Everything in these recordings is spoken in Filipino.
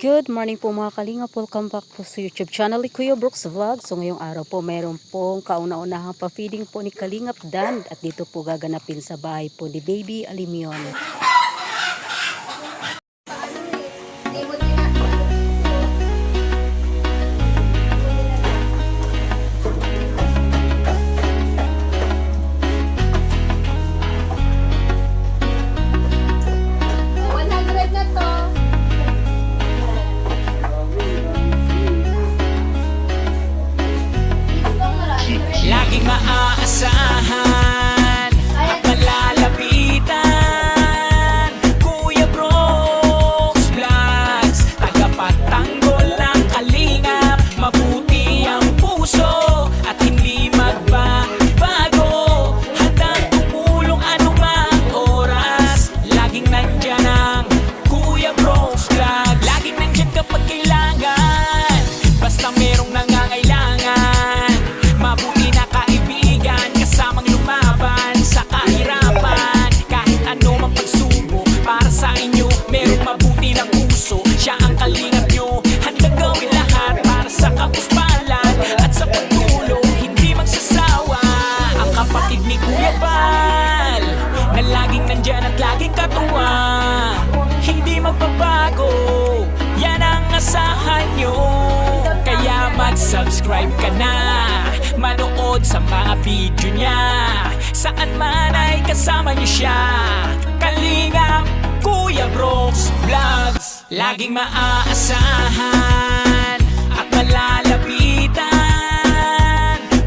Good morning po mga kalingap. Welcome back po sa YouTube channel ni Kuya Brooks Vlog. So ngayong araw po meron pong kauna-unahang pa-feeding po ni Kalingap Dan at dito po gaganapin sa bahay po ni Baby Alimion. Laging maaasahan at malalapitan. Kuya Brooks Vlogs, tagapagtanggol ng kalingap. Mabuti ang puso at hindi magbabago. Handang tumulong anumang oras. Laging nandyan ang Kuya Brooks Vlogs. Laging nandyan kapag kailangan, basta merong nangangailangan. Mabuti na kaibigan, kasamang lumaban sa kahirapan. Kahit ano mang pagsubok, para sa inyo merong mabuti na puso. Siya ang kalingap nyo, handang gawin lahat para sa kapuspalan at sa pagtulong, hindi magsasawa. Ang kapatid ni Kuya Bal, na laging nandyan at laging katuwang, hindi magbabago, yan ang asahan nyo. Kaya mag-subscribe ka na, manood sa mga video niya. Saan man ay kasama niyo siya. Kalingap Kuya Brooks Vlogs, laging maaasahan at malalapitan.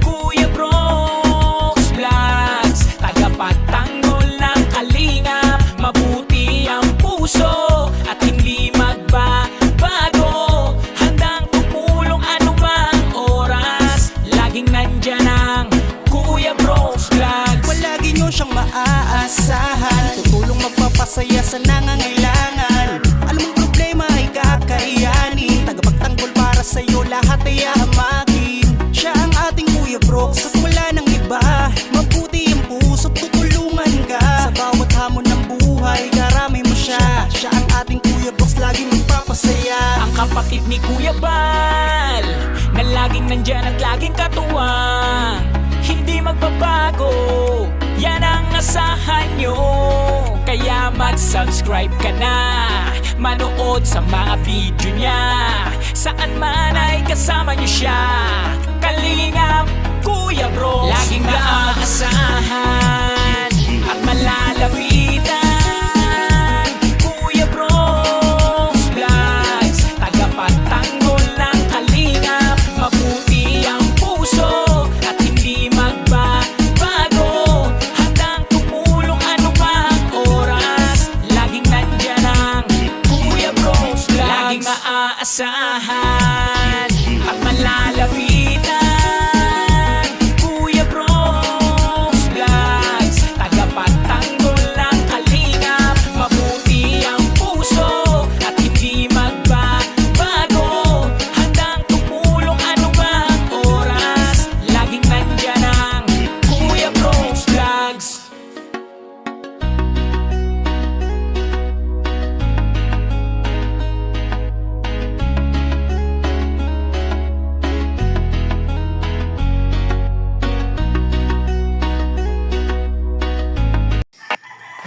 Kuya Brooks Vlogs, tagapagtanggol ng kalingap. Mabuti ang puso at hindi magbabago. Handang tumulong anumang oras. Laging nandyan ang Kuya Brooks Vlogs. Palagi nyo siyang maaasahan, tutulong magpapasaya sa nangangailangan. Alam mong problema ay kakayanin, tagapagtanggol para sa'yo lahat ay aamakin. Siya ang ating Kuya Brooks at wala nang iba. Mabuti ang puso't tutulungan ka. Sa bawat hamon ng buhay, karami mo siya. Siya ang ating Kuya Brooks, laging magpapasaya. Ang kapatid ni Kuya Bal, na laging nandyan at laging katuwang, hindi magbabago, yan ang asahan nyo. Kaya mag-subscribe ka na, manood sa mga video niya. Saan man ay kasama nyo siya. Kalingap Kuya Brooks, laging maaasahan at malalapitan. Kuya Brooks Vlogs, tagapagtanggol ng kalingap. Mabuti ang puso at hindi magbabago. Handang tumulong anumang oras. Laging nandyan ang Kuya Brooks Vlogs, laging maaasahan at malalapitan. Kuya Brooks Vlogs, tagapagtanggol ng kalingap. Mabuti ang puso at hindi magbabago. Handang tumulong anumang oras. Laging nandyan ang Kuya Brooks Vlogs.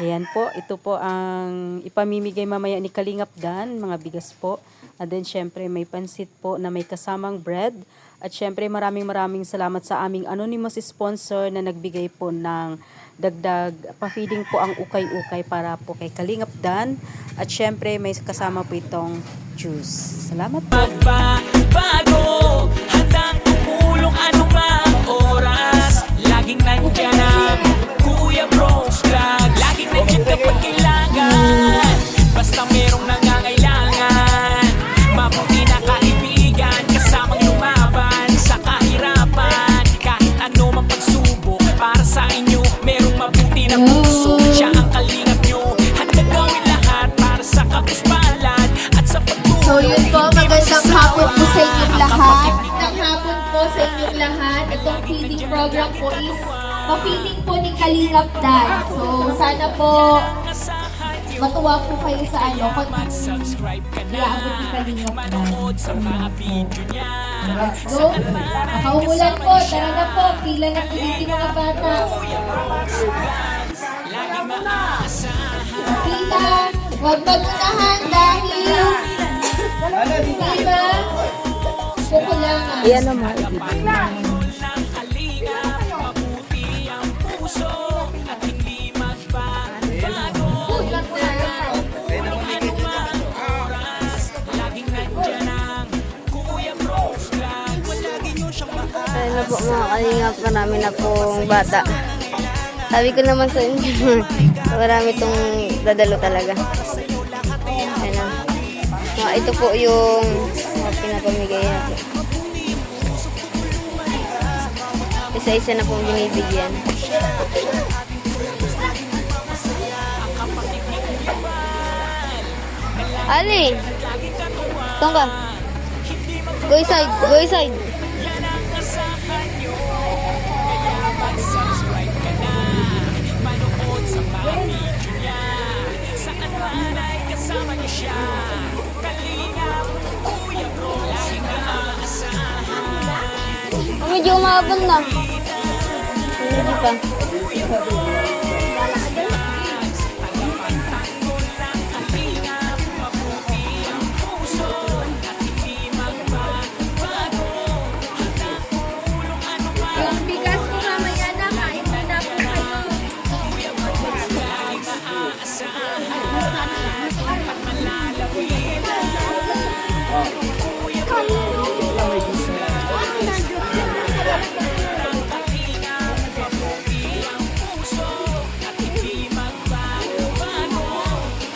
Ayan po, ito po ang ipamimigay mamaya ni Kalingap Dan, mga bigas po. And then syempre may pansit po na may kasamang bread. At syempre maraming salamat sa aming anonymous sponsor na nagbigay po ng dagdag pa-feeding po ang ukay-ukay para po kay Kalingap Dan. At syempre may kasama po itong juice. Salamat po. Magbabago, handang tumulong anumang oras. Laging nandyan ang Kuya Brooks Vlogs. Laging nandyan kapag kailangan, basta merong nangangailangan. Mabuti na kaibigan, kasamang lumaban sa kahirapan. Kahit ano mang pagsubok, para sa inyo merong mabuti na puso. Siya ang kalingap nyo, handang gawin lahat para sa kapuspalan at sa pagtulong. So yun po, Hindi magandang magsasawa. hapon po sa inyong Ang lahat. kapatid Magandang hapon po sa inyong lahat. Itong feeding program po is pa-feeding po ni Kalingap Dan. So sana po matuwa po kayo sa ano, kung Mag-subscribe ka na, iaabot ni Kalingap Dan. manood sa mga video niya. Let's go! Nakaulan po, tara na po, pila na piliti mga bata. Laging maaasahan. Pila, huwag magunahan dahil diba? Kukulangan. Ayan naman. Ng kalinga, mabuti ang puso at hindi magbabago. Anumang oras, laging nandyan ang Kuya Bros Vlog. Lagi nyo siyang Ayun na po mga kalingap, marami na pong bata. Sabi ko naman sa inyo, marami itong dadalo talaga. Ayun na. Ito po yung mga pinapamigay natin. Isa-isa na pong binibigyan. Ali! Tong ka. Go inside, go inside. Yan ang asahan nyo, kaya mag-subscribe ka na. Manood sa mga video niya, saan man ay kasama niyo siya. Kalingap, Kuya Bro, laging naaasahan. Medyo umabon na. Hindi pa. Yung bigas mo mamaya na, kain mo na po kayo.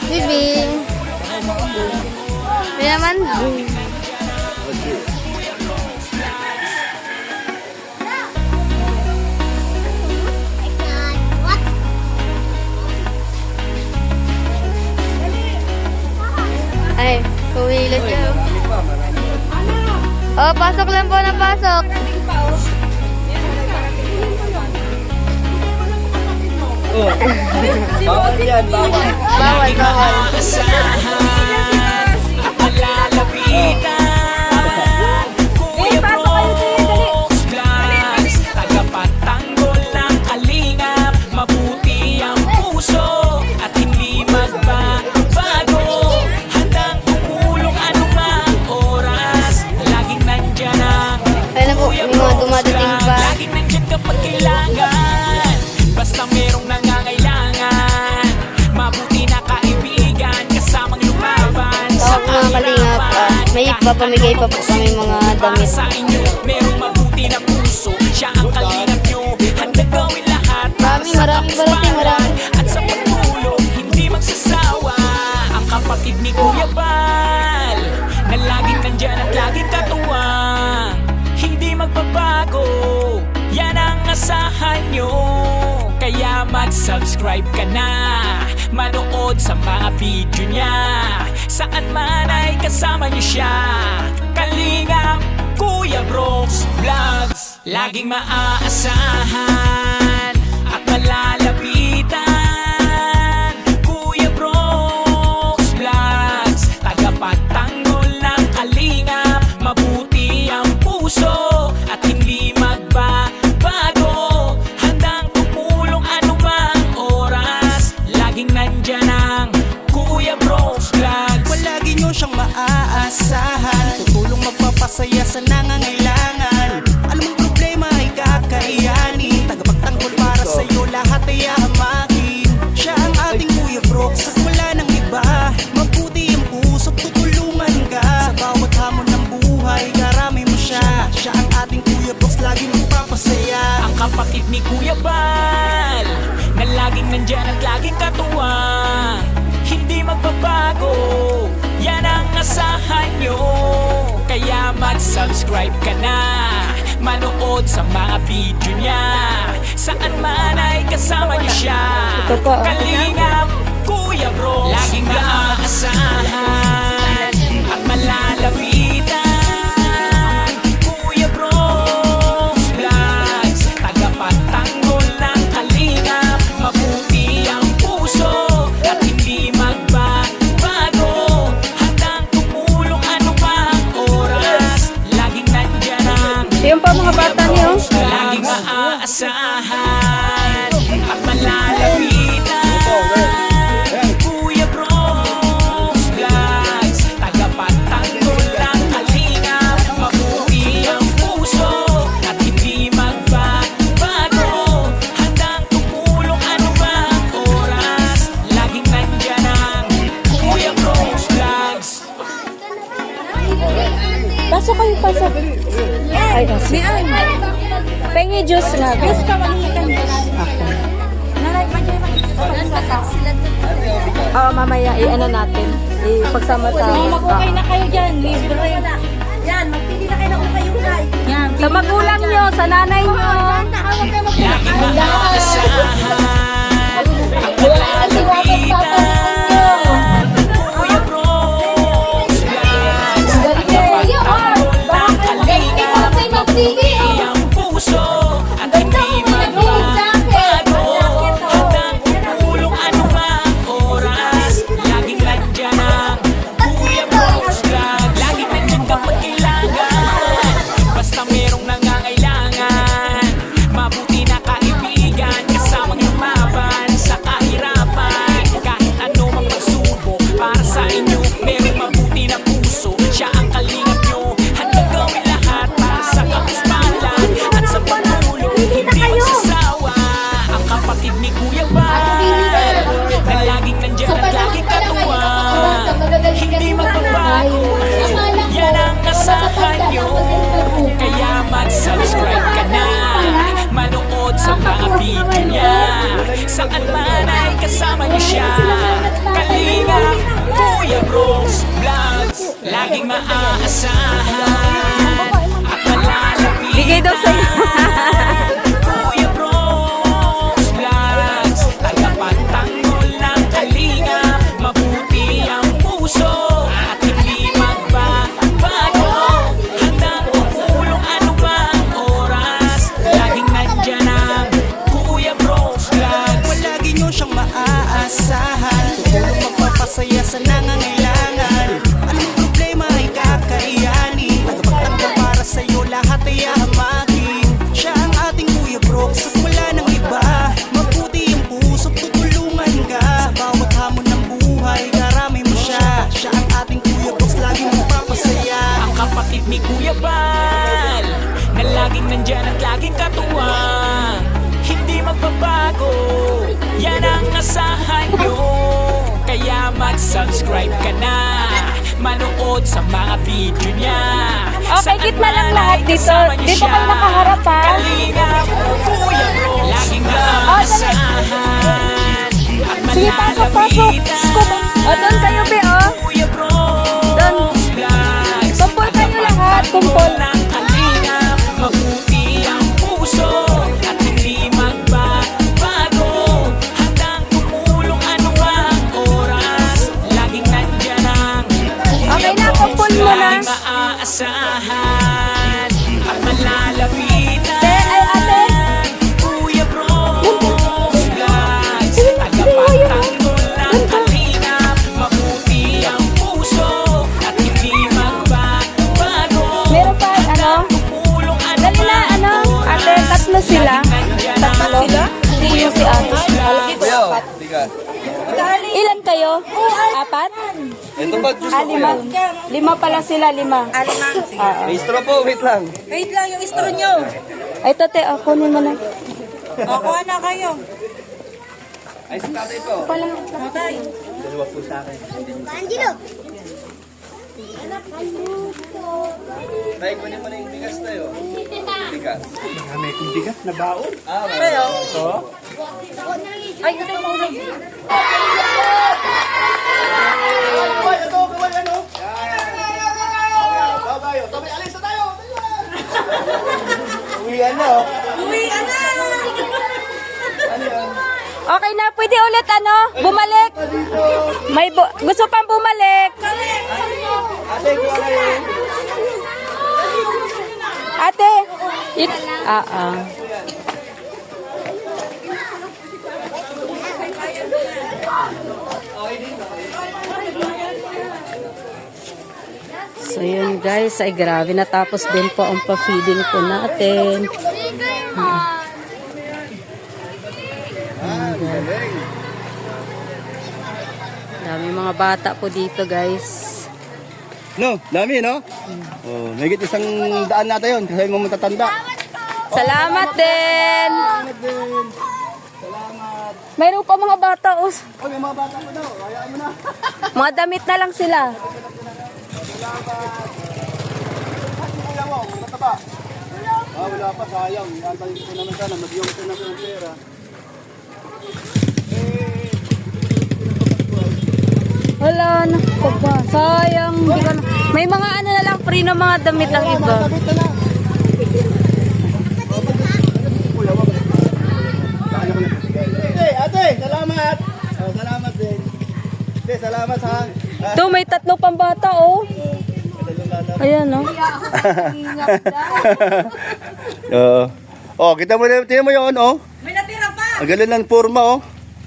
Bibi. May naman. Ay, kumilat siya. Oh, pasok lang po na pasok. Bawal, bawal. Asahan at malalapitan. Kuya Bros Vlogs, tagapagtanggol ng kalingap. Mabuti ang puso at hindi magbabago. Handang tumulong anumang oras, laging nandyan ang Ayun na po, may mga dumadating pa. laging nandyan kapag kailangan. Basta merong nangangailangan, mabuti na kaibigan, kasamang lumaban sa Tawag mga kalingap. May papamigay pa po kami mga damit. sa inyo, merong mabuti na puso. Siya ang kalingap nyo, handang gawin lahat para Marami, sa maraming barating, marami. at sa pagtulong, hindi magsasawa. Ang kapatid ni Kuya Bal, na laging nandyan at laging katuwang, hindi magbabago. Yan ang asahan nyo, kaya mag-subscribe ka na. Manood sa mga video niya, saan man ay kasama niyo siya. Kalingap, Kuya Bros Vlogs, laging maaasahan at malalapitan. Kuya Bros Vlogs, tagapagtanggol ng kalingap. Mabuti ang puso at hindi magbabago. Handang tumulong anumang oras, laging nandyan ang Kuya Bros Vlogs. Palagi nyo siyang maaasahan, tutulong magpapasaya sa nangangailangan. Alam mong problema ay kakayanin, tagapagtanggol para sa'yo lahat ay aamakin. Siya ang ating Kuya Brooks at wala nang iba. Mabuti ang puso, tutulungan ka sa bawat hamon ng buhay, karami mo siya. Siya ang ating Kuya Brooks, lagi magpapasaya. Ang kapatid ni Kuya Bal, na laging nandyan at laging katuwang, hindi magbabago. Yan ang asahan nyo, kaya mag-subscribe ka na. Manood sa mga video niya, saan man ay kasama niyo siya. Ito po. Kalingap, Kuya Bros, laging maaasahan at malalapitan. Kuya Bros Vlogs, tagapagtanggol ng kalingap. Mabuti ang puso at hindi mag maaasahan at malalapitan. Kuya Bronx Vlogs, tagapagtanggol ng kalingap, mabuti ang puso at hindi magbabago. Handang tumulong anumang oras, laging nandyan ang Kuya Bronx Vlogs. Pasok kayo, pasok. Ay, kasi. Pengi juice nga. Juice ka, Oo, mamaya, i-ano natin. Ipagsama sa... Mag-okay na kayo dyan. Libre. Yan, magpili na kayo na okay yung guy. Yan, Sa magulang nyo, sa nanay nyo. Laging maaasahan at malalapitan. Kuya Bronx Vlogs, tagapagtanggol ng kalingap, mabuti ang puso at hindi magbabago. Handang tumulong anumang oras, laging nandyan ang Kuya Bronx Vlogs. Laging nandyan kapag kailangan, basta merong nangangailangan. Mabuti na kaibigan, kasamang lumaban sa kahirapan. Kahit ano mang magsubok, para sa inyo merong mabuti na puso. Siya ang kalingap nyo, handang gawin lahat para sa kapuspalan at sa pagtulong, hindi magsasawa. Ang kapatid ni Kuya Bal, na laging nandyan at laging katuwa, hindi magbabago. Yan ang asahan nyo, kaya mag-subscribe ka na, manood sa mga video niya. Saan man ay kasama niyo siya. Kalingap, Kuya Bronx Vlogs, laging maaasahan at malalapitan. Bigay daw sa'yo. Kuya Bronx Vlogs, tagapagtanggol ng kalingap, mabuti ang puso at hindi magbabago. Handang tumulong anumang oras, laging nandyan ang Kuya Bronx Vlogs. Palagi nyo siyang maaasahan, tutulong magpapasaya sa nangangailangan. Anong problema ay kakayanin, tagapagtanggol para sa'yo lahat ay ahamagin. Siya ang ating Kuya Bronx at wala nang iba, mabuti ang puso, tutulungan ka. Sa bawat hamon ng buhay, karami mo siya. Siya ang ating Kuya Bronx, laging magpapasaya. Ang kapatid ni Kuya Bal, na laging nandyan at laging katuwa, hindi magbabago. Yan ang asahan nyo, kaya mag-subscribe ka na, manood sa mga video niya. Okay, gitna lang lahat dito. Dito kayo nakaharap, ha? Kalingap, Kuya Bronx, laging maaasahan at Sige, pasok, pasok. Scoop. O, doon kayo, Be, o. Kuya Bronx Vlogs, Kumpol kayo lahat, kumpol. ng kalingap, mabuti ang puso at hindi magbabago. Handang tumulong anumang oras, laging nandyan ang Okay na, kumpol mo na. laging maaasahan at malalapitan. Ay, ate. Kuya Bronx Vlogs, tagapagtanggol ng kalingap, mabuti ang puso at hindi magbabago. Meron pa, ano? Tumulong Dali na, ano? Ate, tatlo sila. Tatlo sila? Hindi yung si ate. Ilan kayo? Apat? Ito ba? Diyos ko Lima. Lima pala sila, lima. May straw po, wait lang. Wait lang, yung istro nyo. Ay, tate, kunin mo na. O, kuha na kayo. Ay, si tatay po. Okay. Dalawa po sa akin. Tay, kunin mo na yung bigas tayo. Bigas. May kumbigat na baon. Ah, may. Ay, ito yung ulam. Uwian na, oh. Uwi ka na! Okay na, pwede ulit, ano? Bumalik. May gusto pang bumalik. Ate, kuha kayo. Ate. So yun guys, ay grabe natapos din po ang pa-feeding po natin. galing. Dami mga bata po dito, guys. No, dami, no? Oh, may isang daan natin yun kasi mo matatanda. Salamat din! Salamat din. Salamat. Mayroon pa mga bata, oh. Oh, may mga bata ko daw. Hayaan mo na. Mga damit na lang sila. Kuya mo, wala ba? Ah, wala pa, sayang. Antayin ko naman sana. Mag-iong ko na ng pera. Wala na pa ba? Sayang. Di ko na. May mga ano na lang, free na mga damit ang iba. Ate, salamat. Oh, salamat din. Ate, salamat ha. Ito, may 3 pang bata, oh. Ayan, no? Oh, kita mo na, tingnan mo 'yon, oh. May natira pa. Ang galing ng forma, oh.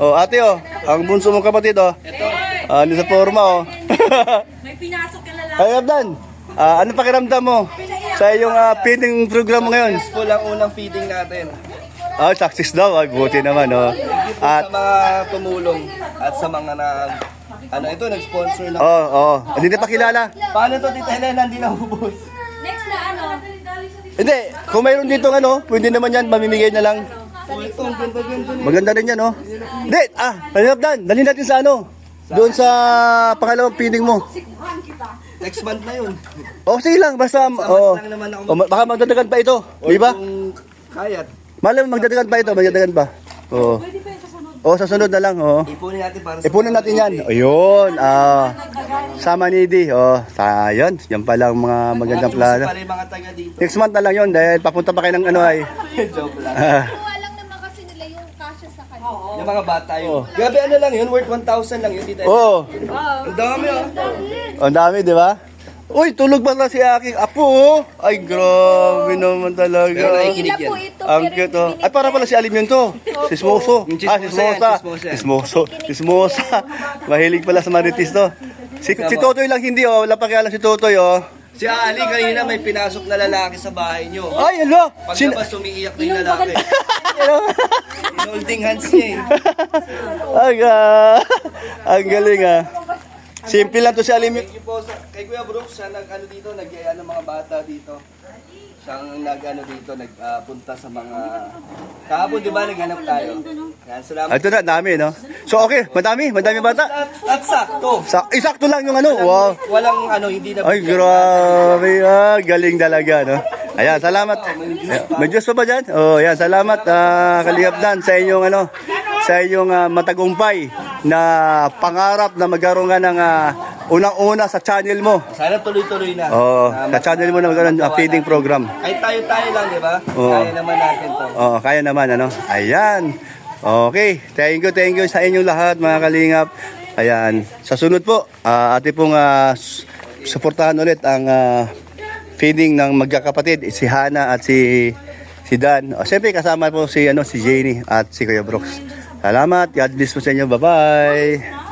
Oh, ate, oh. Ang bunso mong kapatid, oh. Ito. Ano sa forma, oh. May pinasok yung lalaki. Ay, Abdan. Ano pakiramdam mo sa iyong feeding program mo ngayon? Po lang unang feeding natin. Success daw. Ay, buti naman, oh. Sa At, mga tumulong at sa mga nag-sponsor lang. Hindi na pa kilala. Paano to, Tita Helena? Hindi na ubos. Hindi, kung mayroon dito pwede naman yan, mamimigay na lang. Ito, ang ganda-ganda. Maganda rin yan, oh. Hindi, Abdan, dali natin sa doon sa pangalawang feeding mo. Next month na yun. Sige lang, basta, lang naman ako baka magdadagan pa ito, di ba? Kung kayat, Malam magdadagan pa ito, magdadagan pa. Oo. Sa sunod na lang, oh. ipunin natin para sa... Ipunin natin yan. Ayun, sama ni Di. Yan palang mga magandang plano. Para yung mga taga dito. Next month na lang yun dahil papunta pa kayo ng ay. Joke lang. Kuha lang naman kasi nila yung kasya sa kanya. Yung mga bata yun. Grabe, ano lang yun? Worth 1,000 lang yun, Tita Helena. Oo. Ang dami, oh. Ang dami, di ba? Uy, tulog ba na si aking apo, oh? Ay, grabe naman talaga. Pero nakikinig yan. Ang cute, oh. Ay, para pala si Alim yun to. Si Smoso. Si Smosa. Si Smosa. Mahilig pala sa marites to. Si Totoy lang hindi, oh. Wala pa kaya lang si Totoy, oh. Si Ali, kanina may pinasok na lalaki sa bahay nyo. Ay, hello! Paglabas, umiiyak na yung lalaki. Holding hands niya, Ang galing, ah. Simple lang to si Alim. Thank you po kay Kuya Brooks, siya dito, nag-iaya ng mga bata dito. Siyang dito, nagpunta sa mga... Kahapon, di ba, naghanap tayo. Yan, salamat. Ito na, dami, no? So, okay, madami bata. At sakto. Sakto lang yung wow. Walang hindi na... Ay, grabe, galing talaga, no? Ayan, salamat. May Diyos pa ba dyan? Ayan, salamat, Kalingap Dan, sa inyong matagumpay na pangarap na magkaroon nga ng unang-una sa channel mo. Sana tuloy-tuloy na. Sa channel mo na magkaroon ng feeding program. Kahit tayo-tayo lang, di ba? Kaya naman natin to. Kaya naman, Ayan. Okay, thank you sa inyong lahat, mga Kalingap. Ayan, sa sunod po, ate pong suportahan ulit ang feeding ng magkakapatid, si Hana at si Dan. Siyempre kasama po si Jenny at si Kuya Brooks. Salamat, God bless po sa inyo. Bye-bye.